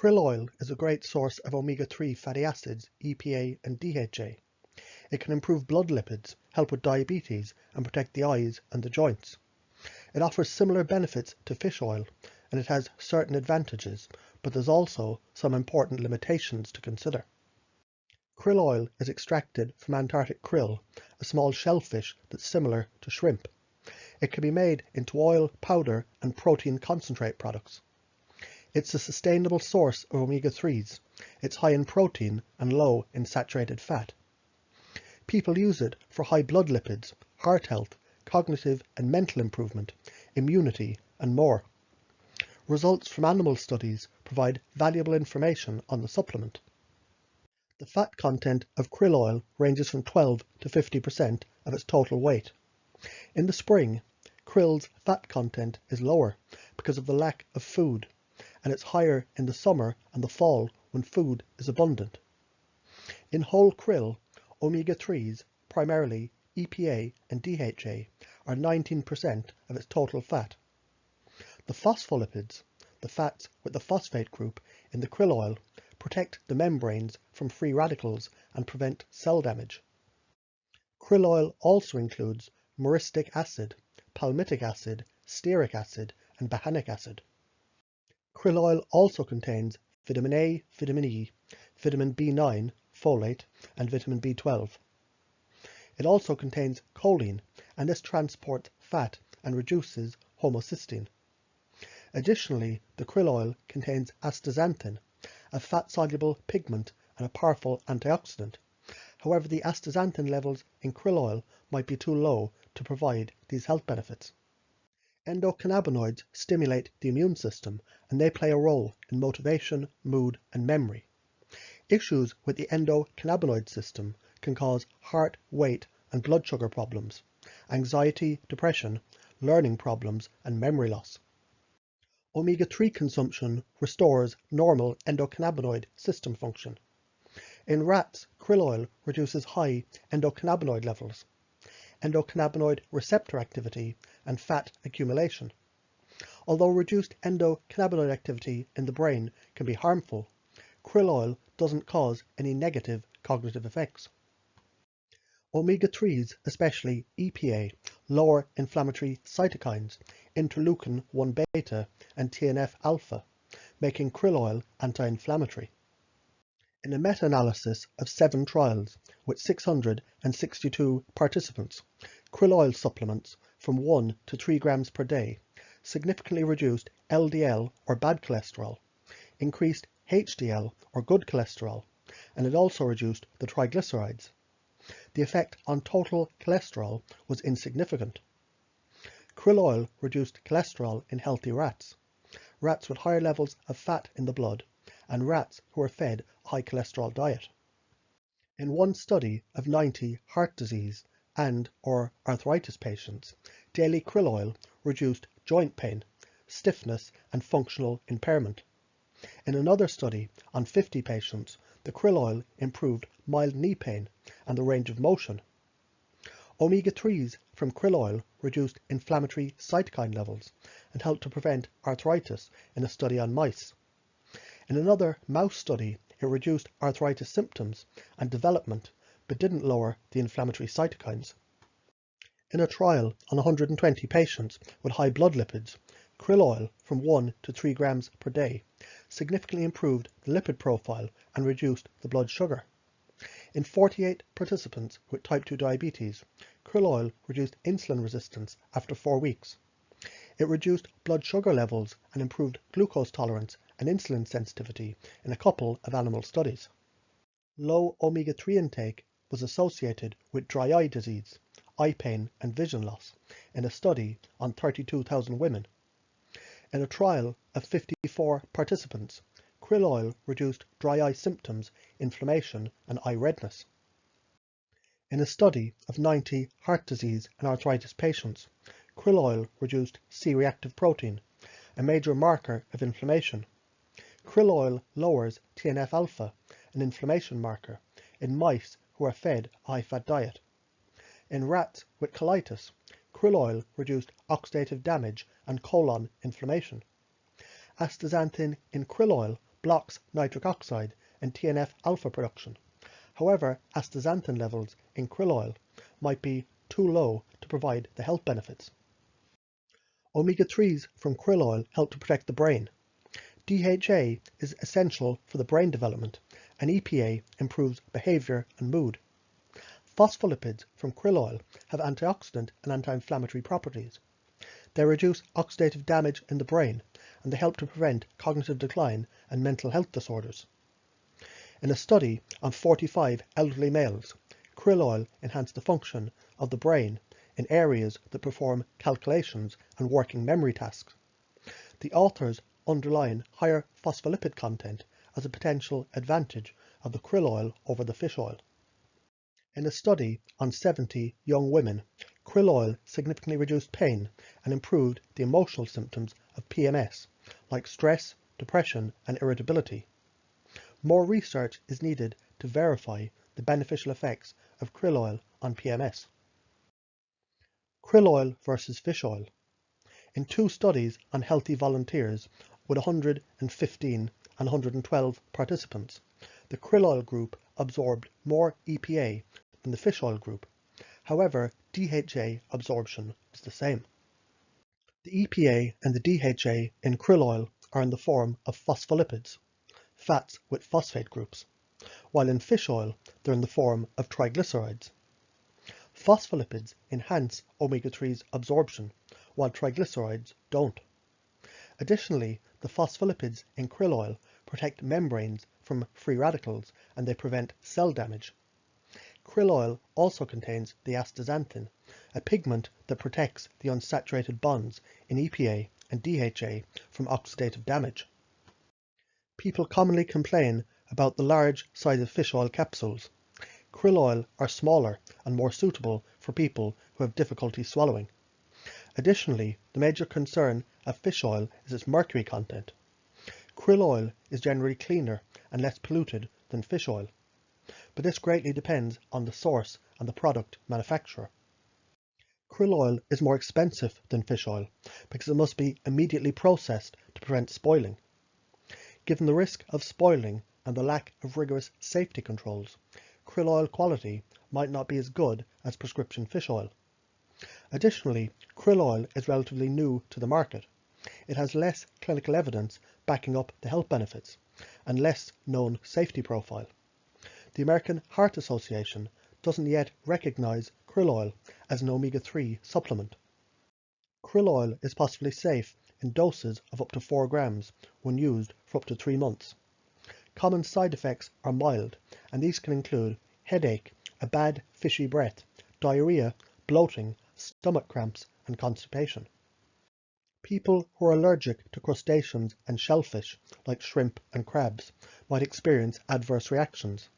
Krill oil is a great source of omega-3 fatty acids, EPA and DHA. It can improve blood lipids, help with diabetes, and protect the eyes and the joints. It offers similar benefits to fish oil, and it has certain advantages, but there's also some important limitations to consider. Krill oil is extracted from Antarctic krill, a small shellfish that's similar to shrimp. It can be made into oil, powder, and protein concentrate products. It's a sustainable source of omega-3s. It's high in protein and low in saturated fat. People use it for high blood lipids, heart health, cognitive and mental improvement, immunity, and more. Results from animal studies provide valuable information on the supplement. The fat content of krill oil ranges from 12 to 50% of its total weight. In the spring, krill's fat content is lower because of the lack of food, and it's higher in the summer and the fall when food is abundant. In whole krill, omega-3s, primarily EPA and DHA, are 19% of its total fat. The phospholipids, the fats with the phosphate group in the krill oil, protect the membranes from free radicals and prevent cell damage. Krill oil also includes myristic acid, palmitic acid, stearic acid, and behanic acid. Krill oil also contains vitamin A, vitamin E, vitamin B9, folate, and vitamin B12. It also contains choline, and this transports fat and reduces homocysteine. Additionally, the krill oil contains astaxanthin, a fat-soluble pigment and a powerful antioxidant. However, the astaxanthin levels in krill oil might be too low to provide these health benefits. Endocannabinoids stimulate the immune system, and they play a role in motivation, mood, and memory. Issues with the endocannabinoid system can cause heart, weight, and blood sugar problems, anxiety, depression, learning problems, and memory loss. Omega-3 consumption restores normal endocannabinoid system function. In rats, krill oil reduces high endocannabinoid levels, endocannabinoid receptor activity, and fat accumulation. Although reduced endocannabinoid activity in the brain can be harmful, krill oil doesn't cause any negative cognitive effects. Omega-3s, especially EPA, lower inflammatory cytokines, interleukin-1 beta and TNF-alpha, making krill oil anti-inflammatory. In a meta-analysis of 7 trials with 662 participants, krill oil supplements from 1 to 3 grams per day significantly reduced LDL or bad cholesterol, increased HDL or good cholesterol, and it also reduced the triglycerides. The effect on total cholesterol was insignificant. Krill oil reduced cholesterol in healthy rats, rats with higher levels of fat in the blood, and rats who were fed a high cholesterol diet. In one study of 90 heart disease and/or arthritis patients, daily krill oil reduced joint pain, stiffness, and functional impairment. In another study on 50 patients, the krill oil improved mild knee pain and the range of motion. Omega-3s from krill oil reduced inflammatory cytokine levels and helped to prevent arthritis in a study on mice. In another mouse study, it reduced arthritis symptoms and development, but didn't lower the inflammatory cytokines. In a trial on 120 patients with high blood lipids, krill oil from 1 to 3 grams per day significantly improved the lipid profile and reduced the blood sugar. In 48 participants with type 2 diabetes, krill oil reduced insulin resistance after 4 weeks. It reduced blood sugar levels and improved glucose tolerance and insulin sensitivity in a couple of animal studies. Low omega-3 intake was associated with dry eye disease, eye pain, and vision loss in a study on 32,000 women. In a trial of 54 participants, krill oil reduced dry eye symptoms, inflammation, and eye redness. In a study of 90 heart disease and arthritis patients, krill oil reduced C-reactive protein, a major marker of inflammation. Krill oil lowers TNF-alpha, an inflammation marker, in mice who are fed a high-fat diet. In rats with colitis, krill oil reduced oxidative damage and colon inflammation. Astaxanthin in krill oil blocks nitric oxide and TNF-alpha production. However, astaxanthin levels in krill oil might be too low to provide the health benefits. Omega-3s from krill oil help to protect the brain. DHA is essential for the brain development, and EPA improves behavior and mood. Phospholipids from krill oil have antioxidant and anti-inflammatory properties. They reduce oxidative damage in the brain, and they help to prevent cognitive decline and mental health disorders. In a study on 45 elderly males, krill oil enhanced the function of the brain in areas that perform calculations and working memory tasks. The authors underline higher phospholipid content as a potential advantage of the krill oil over the fish oil. In a study on 70 young women, krill oil significantly reduced pain and improved the emotional symptoms of PMS, like stress, depression, and irritability. More research is needed to verify the beneficial effects of krill oil on PMS. Krill oil versus fish oil. In 2 studies on healthy volunteers with 115 and 112 participants, the krill oil group absorbed more EPA than the fish oil group. However, DHA absorption was the same. The EPA and the DHA in krill oil are in the form of phospholipids, fats with phosphate groups, while in fish oil they're in the form of triglycerides. Phospholipids enhance omega-3's absorption, while triglycerides don't. Additionally, the phospholipids in krill oil protect membranes from free radicals and they prevent cell damage. Krill oil also contains the astaxanthin, a pigment that protects the unsaturated bonds in EPA and DHA from oxidative damage. People commonly complain about the large size of fish oil capsules. Krill oil are smaller and more suitable for people who have difficulty swallowing. Additionally, the major concern of fish oil is its mercury content. Krill oil is generally cleaner and less polluted than fish oil, but this greatly depends on the source and the product manufacturer. Krill oil is more expensive than fish oil because it must be immediately processed to prevent spoiling. Given the risk of spoiling and the lack of rigorous safety controls, krill oil quality might not be as good as prescription fish oil. Additionally, krill oil is relatively new to the market. It has less clinical evidence backing up the health benefits and less known safety profile. The American Heart Association doesn't yet recognize krill oil as an omega-3 supplement. Krill oil is possibly safe in doses of up to 4 grams when used for up to 3 months. Common side effects are mild, and these can include headache, a bad fishy breath, diarrhea, bloating, stomach cramps, and constipation. People who are allergic to crustaceans and shellfish, like shrimp and crabs, might experience adverse reactions.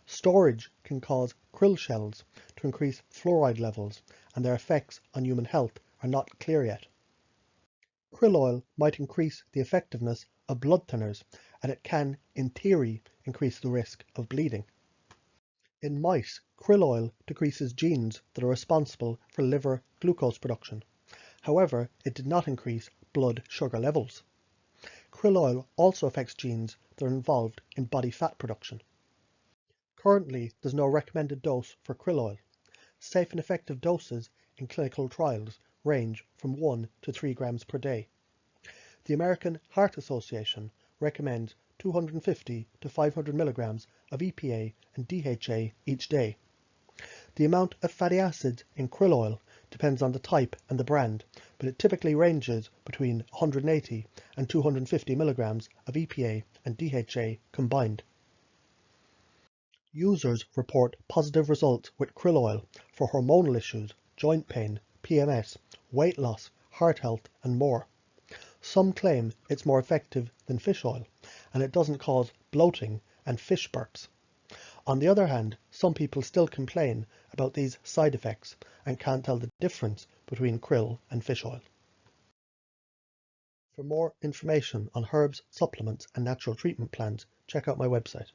Storage can cause krill shells to increase fluoride levels, and their effects on human health are not clear yet. Krill oil might increase the effectiveness of blood thinners, and it can, in theory, increase the risk of bleeding. In mice, krill oil decreases genes that are responsible for liver glucose production. However, it did not increase blood sugar levels. Krill oil also affects genes that are involved in body fat production. Currently, there's no recommended dose for krill oil. Safe and effective doses in clinical trials range from 1 to 3 grams per day. The American Heart Association recommends 250 to 500 milligrams of EPA and DHA each day. The amount of fatty acids in krill oil depends on the type and the brand, but it typically ranges between 180 and 250 milligrams of EPA and DHA combined. Users report positive results with krill oil for hormonal issues, joint pain, PMS, weight loss, heart health, and more. Some claim it's more effective than fish oil, and it doesn't cause bloating and fish burps. On the other hand, some people still complain about these side effects and can't tell the difference between krill and fish oil. For more information on herbs, supplements, and natural treatment plans, check out my website.